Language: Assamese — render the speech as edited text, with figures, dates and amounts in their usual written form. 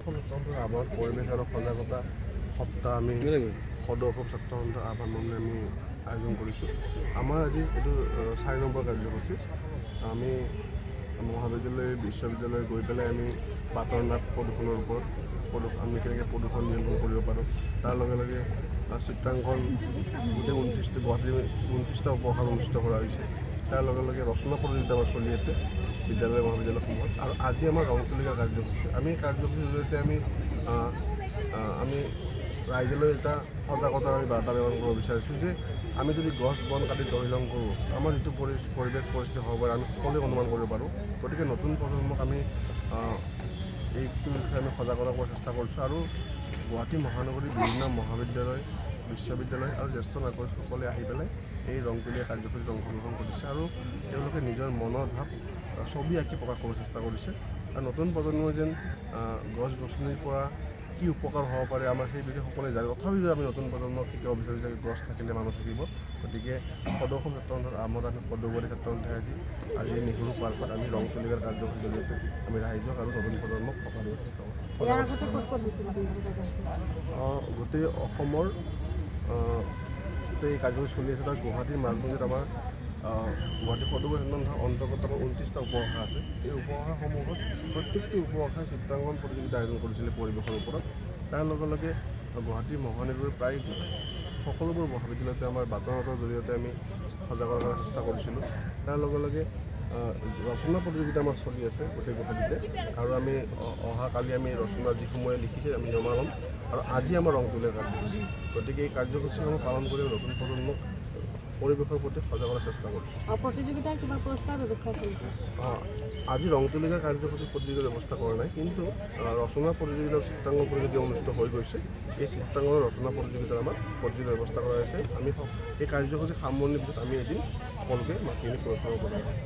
অসম ছাত্ৰ আমাৰ পৰিৱেশ আৰু সজাগতা সপ্তাহ আমি সদৌ অসম ছাত্ৰ সন্থাৰ আহ্বান মৰ্মে আমি আয়োজন কৰিছোঁ। আমাৰ আজি এইটো 4 নম্বৰ কাৰ্যসূচী। আমি মহাবিদ্যালয় বিশ্ববিদ্যালয় গৈ পেলাই আমি বাটৰ নাট প্ৰদূষণৰ ওপৰত আমি কেনেকৈ প্ৰদূষণ নিয়ন্ত্ৰণ কৰিব পাৰোঁ, তাৰ লগে লগে চিত্ৰাংকন গোটেই 29টা গুৱাহাটীৰ 29টা উপভাষা অনুষ্ঠিত কৰা হৈছে। তাৰ লগে লগে ৰচনা প্ৰতিযোগিতা আমাৰ চলি আছে বিদ্যালয় মহাবিদ্যালয়সমূহত। আৰু আজি আমাৰ ৰং তুলিকা কাৰ্যসূচী। আমি কাৰ্যসূচীৰ জৰিয়তে আমি ৰাইজলৈ এটা সজাগতাৰ আমি বাৰ্তা প্ৰেৰণ কৰিব বিচাৰিছোঁ যে আমি যদি গছ বন কাটি তহিলং কৰোঁ, আমাৰ যিটো পৰিৱেশ পৰিস্থিতি হ'ব পাৰে আমি সকলোৱে অনুমান কৰিব পাৰোঁ। গতিকে নতুন প্ৰজন্মক আমি এইটো বিষয়ে আমি সজাগতা কৰাৰ চেষ্টা কৰিছোঁ। আৰু গুৱাহাটী মহানগৰীৰ বিভিন্ন মহাবিদ্যালয় বিশ্ববিদ্যালয় আৰু জ্যেষ্ঠ নাগৰিকসকলে আহি পেলাই এই ৰং তুলীয়া কাৰ্যসূচীত অংশগ্ৰহণ কৰিছে আৰু তেওঁলোকে নিজৰ মনৰ ভাৱ ছবি আঁকি প্ৰকাশ কৰাৰ চেষ্টা কৰিছে। আৰু নতুন প্ৰজন্মই যেন গছ গছনিৰ পৰা কি উপকাৰ হ'ব পাৰে আমাৰ সেই বিষয়ে সকলোৱে জানে। তথাপিও আমি নতুন প্ৰজন্মক শিকাব বিচাৰোঁ যে গছ থাকিলে মানুহ থাকিব। গতিকে সদৌ অসম ছাত্ৰ সন্থাৰ আমত আমি সদৌবাৰী ছাত্ৰ সন্থাই আজি নেহৰু পাৰ্কত আমি ৰং তুলিকাৰ কাৰ্যসূচীৰ জৰিয়তে আমি ৰাইজক আৰু নতুন প্ৰজন্মক সকাহ দিব চেষ্টা কৰোঁ। গোটেই অসমৰ গোটেই কাৰ্যসূচী চলি আছে। তাত গুৱাহাটীৰ মাজমজিত আমাৰ গুৱাহাটী সদৌবাৰী ছাত্ৰ সন্থাৰ অন্তৰ্গত 29টা উপভাষা আছে। এই উপভাষাসমূহত প্ৰত্যেকটি উপভাষাই চিত্ৰাংকন প্ৰতিযোগিতা আয়োজন কৰিছিলে পৰিৱেশৰ ওপৰত। তাৰ লগে লগে গুৱাহাটীৰ মহানগৰীৰ প্ৰায় সকলোবোৰ মহাবিদ্যালয়তে আমাৰ বাটৰ নাটৰ জৰিয়তে আমি সজাগতা কৰাৰ চেষ্টা কৰিছিলোঁ। তাৰ লগে লগে ৰচনা প্ৰতিযোগিতা আমাৰ চলি আছে গোটেই গুৱাহাটীতে। আৰু আমি অহাকালি আমি ৰচনা যিসমূহে লিখিছে আমি জমা ল'ম। আৰু আজি আমাৰ ৰং তুলীয়া কাৰ্যসূচী। গতিকে এই কাৰ্যসূচীসমূহ পালন কৰি নতুন প্ৰজন্মক পৰিৱেশৰ প্ৰতি সজাগ কৰাৰ চেষ্টা কৰিছোঁ। প্ৰতিযোগিতাৰ কিবা পুৰস্কাৰ ব্যৱস্থা চলিছে? আজি ৰং তুলিকাৰ কাৰ্যসূচীত প্ৰতিযোগিতাৰ ব্যৱস্থা কৰা নাই, কিন্তু ৰচনা প্ৰতিযোগিতা চিত্ৰাংকন প্ৰতিযোগিতা অনুষ্ঠিত হৈ গৈছে। এই চিত্ৰাংকনৰ ৰচনা প্ৰতিযোগিতাৰ আমাৰ প্ৰতিযোগিতাৰ ব্যৱস্থা কৰা হৈছে। আমি এই কাৰ্যসূচী সামৰণিৰ পিছত আমি এদিন সকলোকে মাতি আনি পুৰস্কাৰ প্ৰদান কৰিম।